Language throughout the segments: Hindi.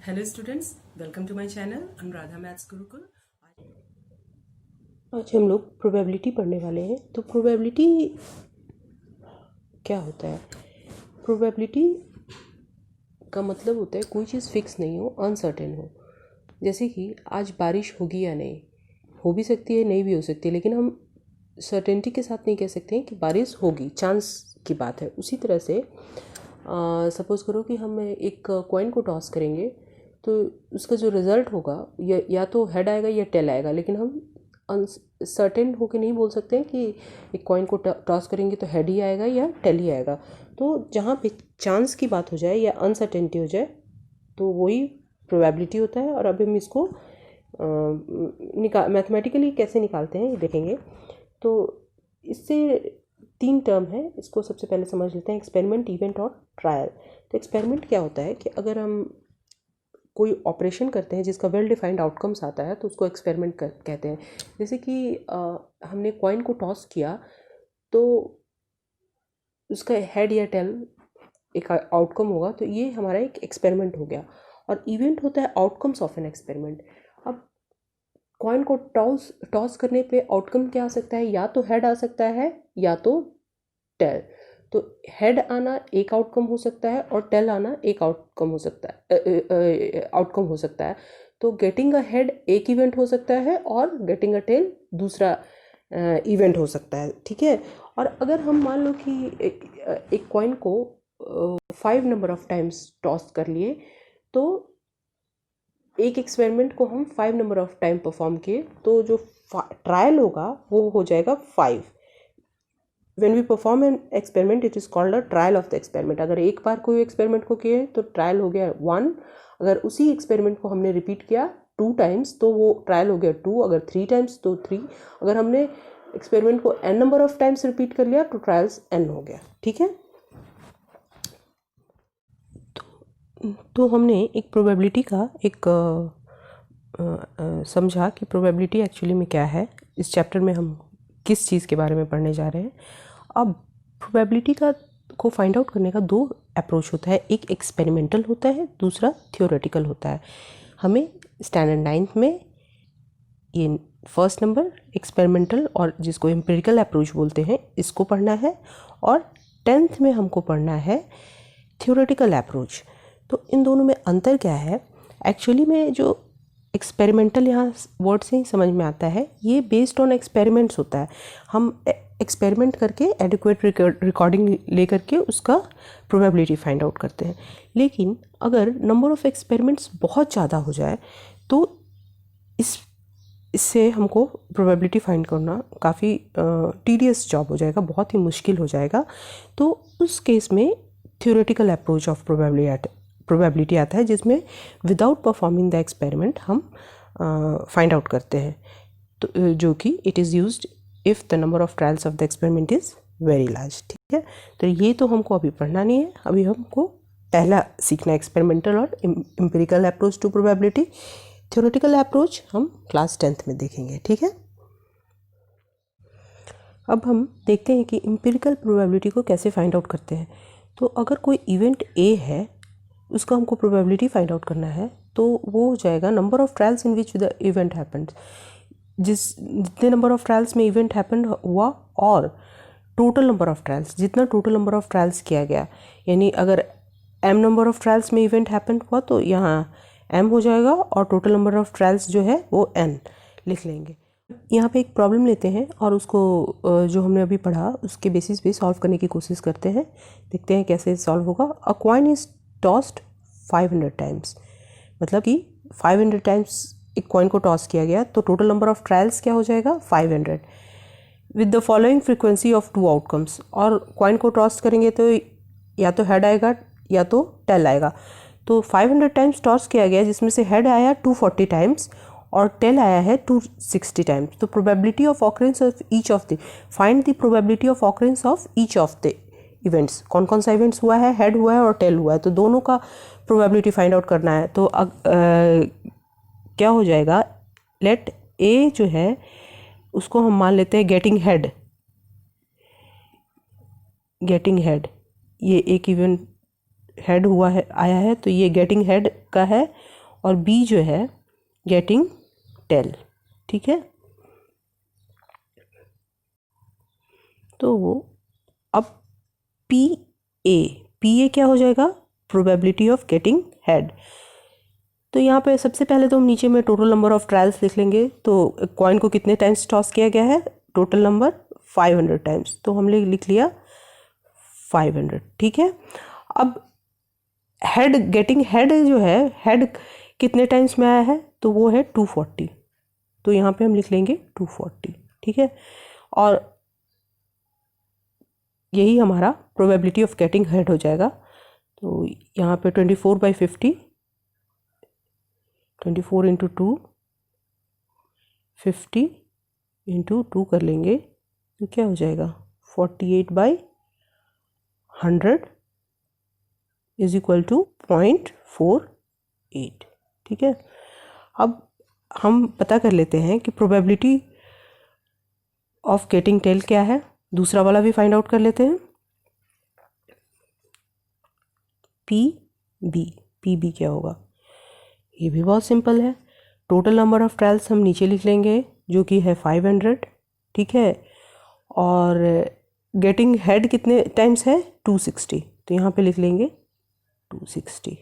Hello students, welcome to my channel Anuradha maths Gurukul. आज हम लोग प्रोबेबिलिटी पढ़ने वाले हैं। तो प्रोबेबिलिटी क्या होता है? प्रोबेबिलिटी का मतलब होता है कोई चीज़ फिक्स नहीं हो, अनसर्टेन हो। जैसे कि आज बारिश होगी या नहीं, हो भी सकती है, नहीं भी हो सकती है, लेकिन हम सर्टेनिटी के साथ नहीं कह सकते हैं कि बारिश होगी, चांस की बात है। उसी तरह से सपोज़ करो कि हम एक कॉइन को टॉस करेंगे तो उसका जो रिज़ल्ट होगा या तो हेड आएगा या टेल आएगा, लेकिन हम सर्टेन होके नहीं बोल सकते हैं कि एक कॉइन को टॉस करेंगे तो हेड ही आएगा या टेल ही आएगा। तो जहाँ पे चांस की बात हो जाए या अनसर्टेनिटी हो जाए तो वही प्रोबेबिलिटी होता है। और अब हम इसको मैथमेटिकली कैसे निकालते हैं ये देखेंगे। तो इससे 3 टर्म है, इसको सबसे पहले समझ लेते हैं, एक्सपेरिमेंट, इवेंट और ट्रायल। तो एक्सपेरिमेंट क्या होता है कि अगर हम कोई ऑपरेशन करते हैं जिसका वेल डिफाइंड आउटकम्स आता है तो उसको एक्सपेरिमेंट कहते हैं। जैसे कि हमने कॉइन को टॉस किया तो उसका हेड या टेल एक आउटकम होगा, तो ये हमारा एक एक्सपेरिमेंट हो गया। और इवेंट होता है आउटकम्स ऑफ एन एक्सपेरिमेंट। अब कॉइन को टॉस टॉस करने पे आउटकम क्या आ सकता है? या तो हेड आ सकता है या तो टेल। तो हेड आना एक आउटकम हो सकता है और टेल आना एक आउटकम हो सकता है, आउटकम हो सकता है। तो गेटिंग अ हेड एक इवेंट हो सकता है और गेटिंग अ टेल दूसरा इवेंट हो सकता है, ठीक है। और अगर हम मान लो कि एक कॉइन को 5 नंबर ऑफ टाइम्स टॉस कर लिए, तो एक एक्सपेरिमेंट को हम 5 नंबर ऑफ टाइम परफॉर्म किए तो जो ट्रायल होगा वो हो जाएगा 5। When we perform an experiment, it is called a trial of the experiment. अगर एक बार कोई एक्सपेरिमेंट को किए तो ट्रायल हो गया 1। अगर उसी एक्सपेरिमेंट को हमने रिपीट किया 2 टाइम्स तो वो ट्रायल हो गया 2। अगर 3 टाइम्स तो 3। अगर हमने एक्सपेरिमेंट को n number of times repeat कर लिया तो ट्रायल्स n हो गया, ठीक है। तो हमने एक प्रोबेबिलिटी का एक समझा कि प्रोबेबिलिटी एक्चुअली में क्या है। इस चैप्टर में हम किस चीज़ के बारे में पढ़ने जा रहे हैं। अब प्रोबेबिलिटी को फाइंड आउट करने का 2 अप्रोच होता है, एक एक्सपेरिमेंटल होता है, दूसरा थियोरेटिकल होता है। हमें स्टैंडर्ड 9th में ये फर्स्ट नंबर एक्सपेरिमेंटल और जिसको एम्पिरिकल अप्रोच बोलते हैं इसको पढ़ना है, और 10th में हमको पढ़ना है थियोरेटिकल अप्रोच। तो इन दोनों में अंतर क्या है? एक्चुअली में जो एक्सपेरिमेंटल यहाँ वर्ड से ही समझ में आता है, ये बेस्ड ऑन एक्सपेरिमेंट्स होता है। हम एक्सपेरिमेंट करके एडिक्वेट रिकॉर्डिंग ले करके उसका प्रोबेबिलिटी फाइंड आउट करते हैं। लेकिन अगर नंबर ऑफ़ एक्सपेरिमेंट्स बहुत ज़्यादा हो जाए तो इससे हमको प्रोबेबिलिटी फाइंड करना काफ़ी टीडियस जॉब हो जाएगा, बहुत ही मुश्किल हो जाएगा। तो उस केस में थ्योरेटिकल अप्रोच ऑफ प्रोबेबिलिटी आता है, जिसमें विदाउट परफॉर्मिंग द एक्सपेरिमेंट हम फाइंड आउट करते हैं। तो जो कि it is used if the number of trials of the experiment is very large, ठीक है। तो ये तो हमको अभी पढ़ना नहीं है, अभी हमको पहला सीखना है एक्सपेरिमेंटल और empirical approach to probability. Theoretical approach हम क्लास 10th में देखेंगे, ठीक है। अब हम देखते हैं कि एम्पिरिकल प्रोबेबिलिटी को कैसे फाइंड आउट करते हैं। तो अगर कोई इवेंट ए है, उसका हमको प्रोबेबिलिटी फाइंड आउट करना है, तो वो हो जाएगा number of trials in which the event happened. जितने नंबर ऑफ ट्रायल्स में इवेंट हैपेंड हुआ और टोटल नंबर ऑफ ट्रायल्स, जितना टोटल नंबर ऑफ ट्रायल्स किया गया, यानी अगर m नंबर ऑफ ट्रायल्स में इवेंट हैपेंड हुआ तो यहाँ m हो जाएगा और टोटल नंबर ऑफ ट्रायल्स जो है वो n लिख लेंगे। यहाँ पे एक प्रॉब्लम लेते हैं और उसको जो हमने अभी पढ़ा उसके बेसिस पे सॉल्व करने की कोशिश करते हैं, देखते हैं कैसे सॉल्व होगा। अ कॉइन इज टॉस्ड 500 टाइम्स, मतलब कि 500 टाइम्स एक कॉइन को टॉस किया गया, तो टोटल नंबर ऑफ ट्रायल्स क्या हो जाएगा? 500 with the following frequency of 2 outcomes. और कॉइन को टॉस करेंगे तो या तो हेड आएगा या तो टेल आएगा। तो 500 टाइम्स टॉस किया गया, जिसमें से हेड आया 240 टाइम्स और टेल आया है 260 टाइम्स। तो probability of occurrence of each of the, find the probability of occurrence of each of the events. कौन कौन सा इवेंट्स हुआ है? हेड हुआ है और टेल हुआ है, तो दोनों का प्रोबेबिलिटी फाइंड आउट करना है। तो क्या हो जाएगा? लेट ए जो है उसको हम मान लेते हैं गेटिंग हेड, ये एक इवेंट हेड हुआ है आया है, तो ये गेटिंग हेड का है और बी जो है गेटिंग टेल। ठीक है, तो अब पी ए क्या हो जाएगा, प्रोबेबिलिटी ऑफ गेटिंग हेड। तो यहाँ पे सबसे पहले तो हम नीचे में टोटल नंबर ऑफ ट्रायल्स लिख लेंगे। तो कॉइन को कितने टाइम्स टॉस किया गया है, टोटल नंबर 500 टाइम्स, तो हमने लिख लिया 500। ठीक है, अब हेड गेटिंग हेड जो है, हेड कितने टाइम्स में आया है, तो वो है 240, तो यहाँ पे हम लिख लेंगे 240। ठीक है, और यही हमारा प्रोबेबिलिटी ऑफ गेटिंग हेड हो जाएगा। तो यहाँ पे 24/50, 24 इंटू 2, 50 इंटू 2 कर लेंगे तो क्या हो जाएगा, 48/100 इज इक्वल टू 0.48। ठीक है, अब हम पता कर लेते हैं कि प्रोबेबिलिटी ऑफ गेटिंग टेल क्या है। दूसरा वाला भी फाइंड आउट कर लेते हैं, पी बी क्या होगा, ये भी बहुत सिंपल है। टोटल नंबर ऑफ ट्रायल्स हम नीचे लिख लेंगे जो कि है 500। ठीक है, और गेटिंग हेड कितने टाइम्स है, 260, तो यहाँ पे लिख लेंगे 260।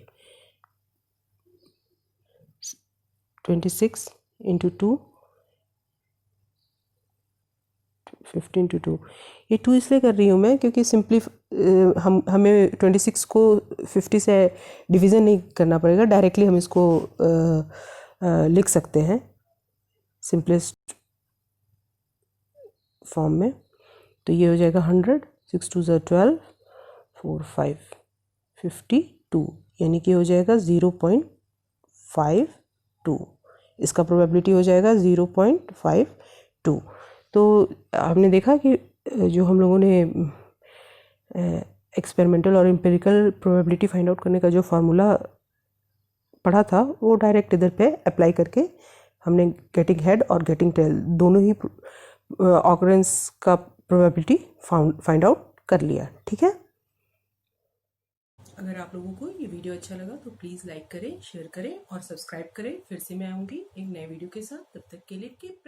26 इंटू 2, 15 टू 2, ये 2 इसलिए कर रही हूँ मैं क्योंकि सिंपली हमें 26 को 50 से डिवीज़न नहीं करना पड़ेगा, डायरेक्टली हम इसको लिख सकते हैं सिंपलेस्ट फॉर्म में। तो ये हो जाएगा 100, 6 2 12, 4 5 52, यानी कि हो जाएगा 0.52। इसका प्रोबेबिलिटी हो जाएगा 0.52। तो हमने देखा कि जो हम लोगों ने एक्सपेरिमेंटल और एम्पिरिकल प्रोबेबिलिटी फाइंड आउट करने का जो फार्मूला पढ़ा था, वो डायरेक्ट इधर पे अप्लाई करके हमने गेटिंग हेड और गेटिंग टेल दोनों ही ऑकरेंस का प्रोबेबिलिटी फाइंड आउट कर लिया। ठीक है, अगर आप लोगों को ये वीडियो अच्छा लगा तो प्लीज़ लाइक करें, शेयर करें और सब्सक्राइब करें। फिर से मैं आऊँगी एक नए वीडियो के साथ, तब तक के लिए कीप